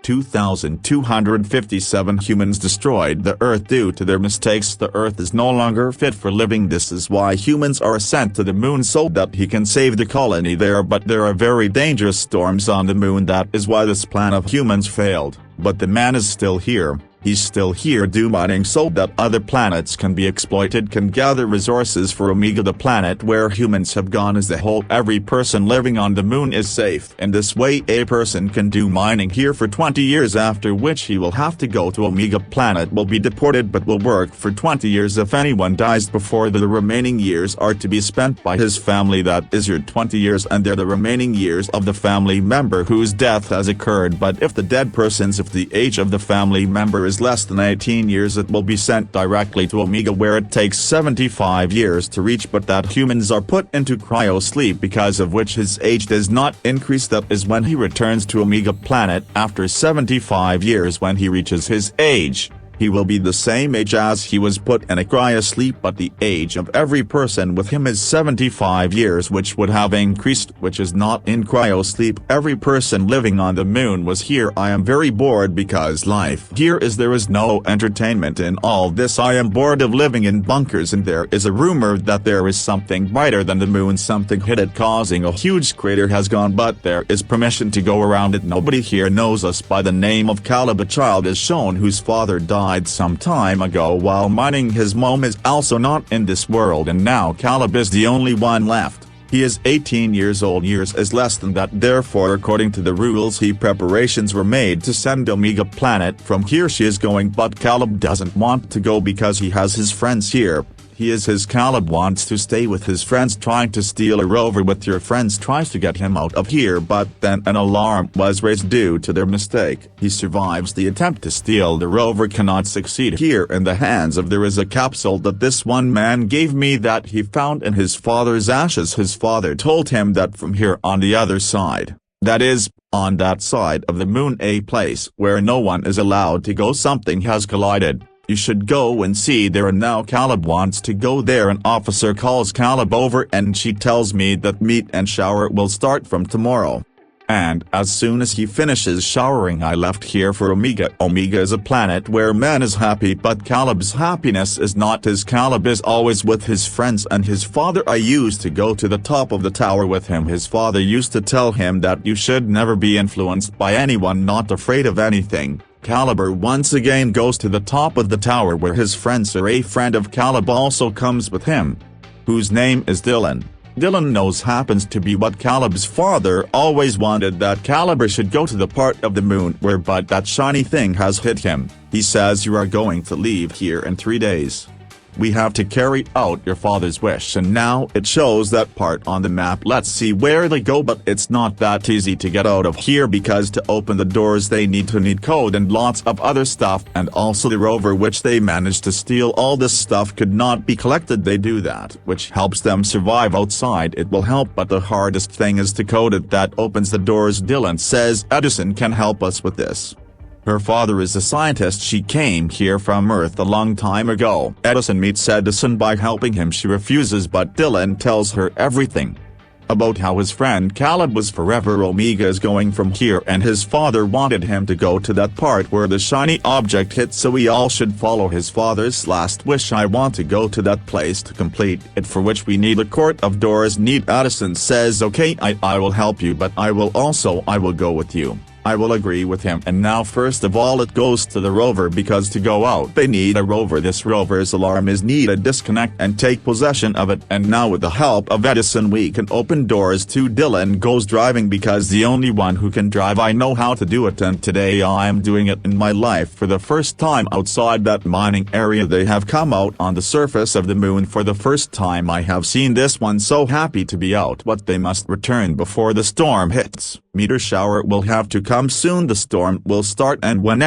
2,257 humans destroyed the Earth due to their mistakes. The Earth is no longer fit for living. This is why humans are sent to the moon so that he can save the colony there, but there are very dangerous storms on the moon. That is why this plan of humans failed, but the man is still here. He's still here do mining so that other planets can be exploited, can gather resources for Omega. The planet where humans have gone as a whole. Every person living on the moon is safe. In this way a person can do mining here for 20 years, after which he will have to go to Omega planet, will be deported, but will work for 20 years. If anyone dies before the remaining years are to be spent by his family, that is your 20 years, and they're the remaining years of the family member whose death has occurred. But if the dead person's, if the age of the family member is less than 18 years, it will be sent directly to Omega, where it takes 75 years to reach, but that humans are put into cryo sleep, because of which his age does not increase. That is when he returns to Omega planet after 75 years. When he reaches his age, he will be the same age as he was put in a cryo sleep, but the age of every person with him is 75 years, which would have increased, which is not in cryo sleep. Every person living on the moon was here. I am very bored because life here is there is no entertainment in all this. I am bored of living in bunkers, and there is a rumor that there is something brighter than the moon. Something hit it, causing a huge crater has gone, but there is permission to go around it. Nobody here knows us by the name of Caleb. A child is shown whose father died some time ago while mining. His mom is also not in this world, and now Caleb is the only one left. He is 18 years old. Years is less than that, therefore according to the rules preparations were made to send Omega planet from here. She is going, but Caleb doesn't want to go because he has his friends here. Caleb wants to stay with his friends. Trying to steal a rover with your friends tries to get him out of here, but then an alarm was raised due to their mistake. He survives the attempt to steal the rover, cannot succeed. Here in the hands of there is a capsule that this one man gave me that he found in his father's ashes. His father told him that from here on the other side, that is, on that side of the moon, a place where no one is allowed to go, something has collided. You should go and see there. And now Caleb wants to go there. An officer calls Caleb over and she tells me that meet and shower will start from tomorrow. And as soon as he finishes showering, I left here for Omega. Omega is a planet where man is happy, but Caleb's happiness is not, as Caleb is always with his friends and his father. I used to go to the top of the tower with him. His father used to tell him that you should never be influenced by anyone, not afraid of anything. Caleb once again goes to the top of the tower where his friends are. A friend of Caleb also comes with him, whose name is Dylan. Dylan knows happens to be what Caleb's father always wanted, that Caleb should go to the part of the moon where but that shiny thing has hit him. He says, you are going to leave here in 3 days. We have to carry out your father's wish, and now it shows that part on the map. Let's see where they go, but it's not that easy to get out of here, because to open the doors they need code and lots of other stuff, and also the rover which they managed to steal. All this stuff could not be collected. They do that, which helps them survive outside. It will help, but the hardest thing is to code it. That opens the doors. Dylan says Edison can help us with this. Her father is a scientist. She came here from Earth a long time ago. Edison meets Edison by helping him. She refuses, but Dylan tells her everything about how his friend Caleb was forever. Omega is going from here, and his father wanted him to go to that part where the shiny object hit, so we all should follow his father's last wish. I want to go to that place to complete it, for which we need a court of doors. Edison says, okay, I will help you, but I will go with you. I will agree with him. And now first of all it goes to the rover, because to go out they need a rover. This rover's alarm is needed. Disconnect and take possession of it, and now with the help of Edison we can open doors too. Dylan goes driving because the only one who can drive. I know how to do it, and today I am doing it in my life for the first time outside that mining area. They have come out on the surface of the moon for the first time. I have seen this one, so happy to be out, but they must return before the storm hits. Meteor shower will have to come soon. The storm will start, and when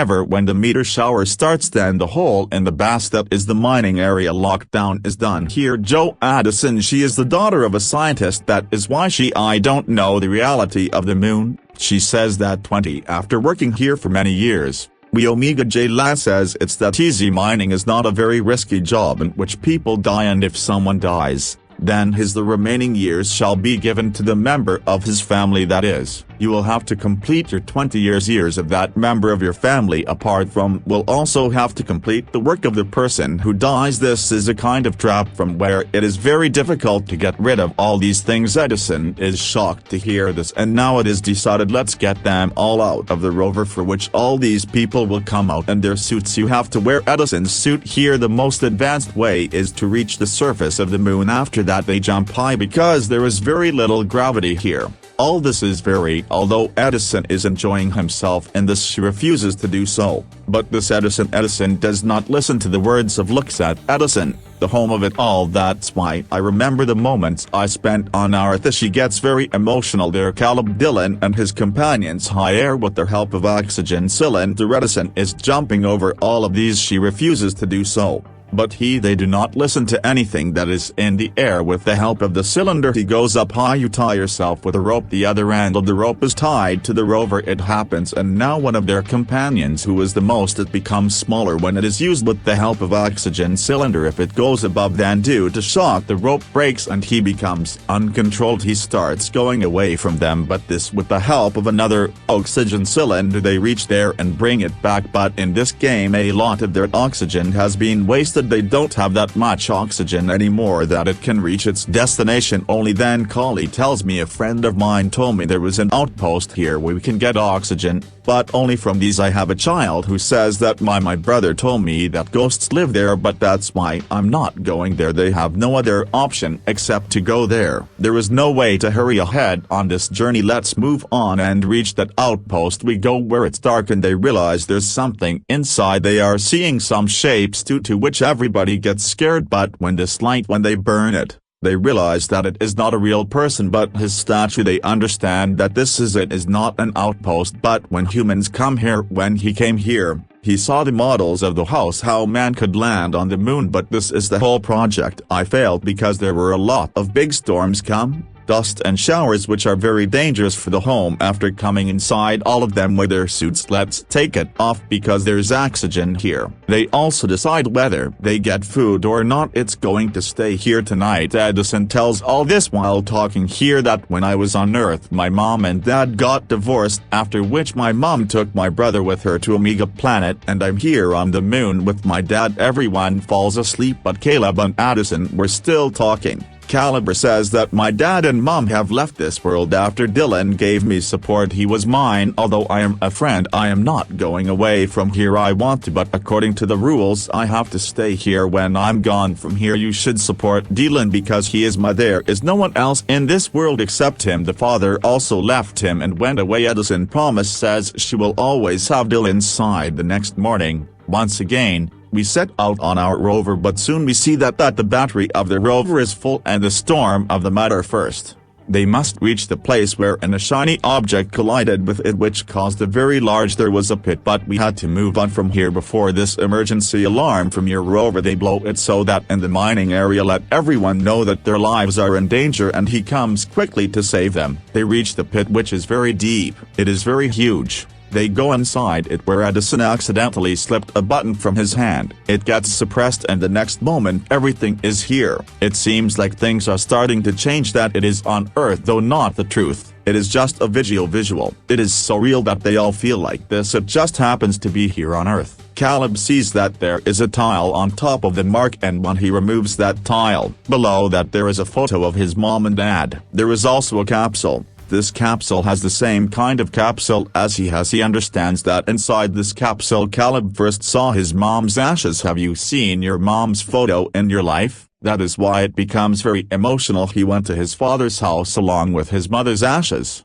the meteor shower starts, then the hole in the base, that is the mining area, lockdown is done. Here Joe Addison, she is the daughter of a scientist. That is why I don't know the reality of the moon. She says that after working here for many years, Omega J La says it's that easy. Mining is not a very risky job in which people die, and if someone dies, then the remaining years shall be given to the member of his family, that is, You will have to complete your 20 years of that member of your family apart from will also have to complete the work of the person who dies. This is a kind of trap from where it is very difficult to get rid of all these things. Edison is shocked to hear this, and now it is decided, let's get them all out of the rover, for which all these people will come out in their suits. You have to wear Edison's suit here. The most advanced way is to reach the surface of the moon. After that they jump high because there is very little gravity here. All this is although Edison is enjoying himself in this, she refuses to do so. But this Edison does not listen to the words of looks at Edison, the home of it all. That's why I remember the moments I spent on Earth. She gets very emotional there. Caleb, Dylan and his companions high air with the help of oxygen cylinder. Edison is jumping over all of these. She refuses to do so. But they do not listen to anything that is in the air. With the help of the cylinder he goes up high. You tie yourself with a rope. The other end of the rope is tied to the rover. It happens, and now one of their companions, who is the most, it becomes smaller when it is used with the help of oxygen cylinder. If it goes above, then due to shock the rope breaks and he becomes uncontrolled. He starts going away from them, but this with the help of another oxygen cylinder they reach there and bring it back. But in this game a lot of their oxygen has been wasted. They don't have that much oxygen anymore that it can reach its destination. Only then Kali tells me, a friend of mine told me there was an outpost here where we can get oxygen, but only from these. I have a child who says that my brother told me that ghosts live there, but that's why I'm not going there. They have no other option except to go there. There is no way to hurry ahead on this journey. Let's move on and reach that outpost. We go where it's dark and they realize there's something inside. They are seeing some shapes to which everybody gets scared, but when they burn it, they realize that it is not a real person but his statue. They understand that this is not an outpost. But when humans come here, when he came here, he saw the models of the house, how man could land on the moon. But this is the whole project. I failed because there were a lot of big storms come, dust and showers, which are very dangerous for the home. After coming inside all of them with their suits, let's take it off because there's oxygen here. They also decide whether they get food or not. It's going to stay here tonight. Edison tells all this while talking here that when I was on Earth my mom and dad got divorced, after which my mom took my brother with her to Omega planet, and I'm here on the moon with my dad. Everyone falls asleep but Caleb and Edison were still talking. Caliber says that my dad and mom have left this world after Dylan gave me support. He was mine. Although I am a friend, I am not going away from here. I want to, but according to the rules I have to stay here when I'm gone from here. You should support Dylan because he is there is no one else in this world except him. The father also left him and went away. Edison promise says she will always have Dylan inside. The next morning, once again, we set out on our rover, but soon we see that the battery of the rover is full and the storm of the matter first. They must reach the place where a shiny object collided with it, which caused a very large. There was a pit, but we had to move on from here before this emergency alarm from your rover. They blow it so that in the mining area let everyone know that their lives are in danger, and he comes quickly to save them. They reach the pit, which is very deep. It is very huge. They go inside it where Edison accidentally slipped a button from his hand. It gets suppressed and the next moment everything is here. It seems like things are starting to change, that it is on Earth, though not the truth. It is just a visual. It is so real that they all feel like this. It just happens to be here on Earth. Caleb sees that there is a tile on top of the mark, and when he removes that tile, below that there is a photo of his mom and dad. There is also a capsule. This capsule has the same kind of capsule as he has. He understands that inside this capsule Caleb first saw his mom's ashes. Have you seen your mom's photo in your life? That is why it becomes very emotional. He went to his father's house along with his mother's ashes.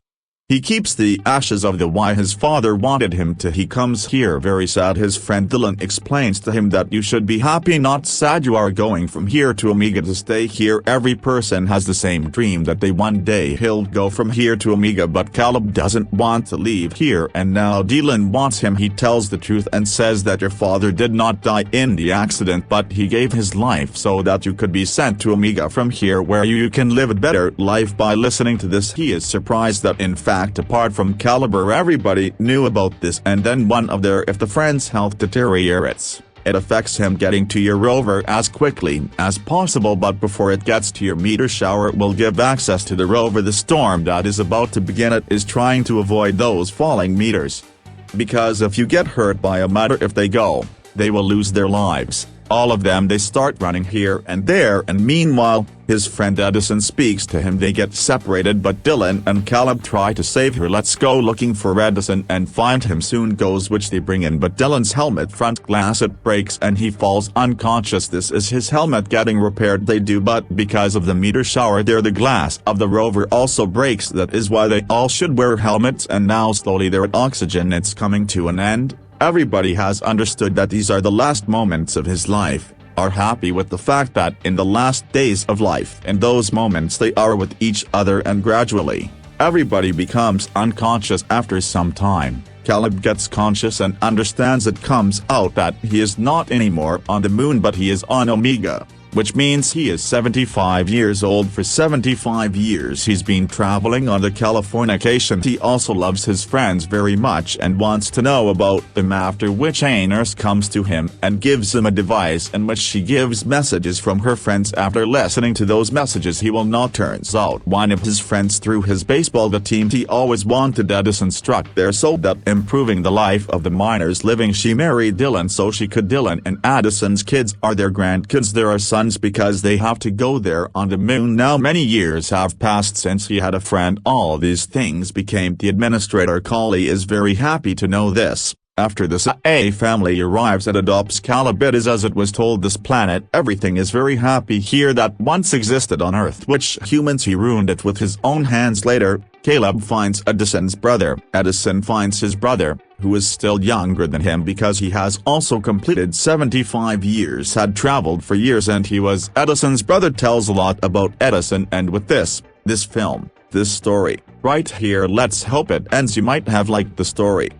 He keeps the ashes of the why his father wanted him to. He comes here very sad. His friend Dylan explains to him that you should be happy, not sad. You are going from here to Omega to stay here. Every person has the same dream that they one day he'll go from here to Omega, but Caleb doesn't want to leave here, and now Dylan wants him. He tells the truth and says that your father did not die in the accident, but he gave his life so that you could be sent to Omega from here, where you can live a better life. By listening to this, he is surprised that in fact apart from Caliber everybody knew about this, and then one of their if the friend's health deteriorates, It affects him getting to your rover as quickly as possible, but before it gets to your meteor shower it will give access to the rover. The storm that is about to begin, it is trying to avoid those falling meteors. Because if you get hurt by a meteor, if they go, they will lose their lives. All of them. They start running here and there, and meanwhile, his friend Edison speaks to him. They get separated, but Dylan and Caleb try to save her. Let's go looking for Edison and find him. Soon goes which they bring in, but Dylan's helmet front glass, it breaks and he falls unconscious. This is his helmet getting repaired. They do, but because of the meteor shower there, the glass of the rover also breaks. That is why they all should wear helmets, and now slowly their oxygen, it's coming to an end. Everybody has understood that these are the last moments of his life, are happy with the fact that in the last days of life, in those moments they are with each other, and gradually, everybody becomes unconscious after some time. Caleb gets conscious and understands. It comes out that he is not anymore on the moon, but he is on Omega, which means he is 75 years old. For 75 years he's been traveling on the Californication. He also loves his friends very much and wants to know about them, after which a nurse comes to him and gives him a device in which she gives messages from her friends. After listening to those messages, he will not. Turns out one of his friends through his baseball, the team he always wanted, Edison, struck there, so that improving the life of the miners living. She married Dylan so she could. Dylan and Edison's kids are their grandkids. There are sons because they have to go there on the moon. Now many years have passed since he had a friend. All these things became the administrator. Kali is very happy to know this. After the CIA family arrives and adopts Caleb, it is as it was told. This planet, everything is very happy here that once existed on Earth, which humans he ruined it with his own hands. Later, Caleb finds Edison's brother. Edison finds his brother, who is still younger than him because he has also completed 75 years, had traveled for years, and he was Edison's brother. Tells a lot about Edison, and with this film, this story, right here, let's hope it ends. You might have liked the story.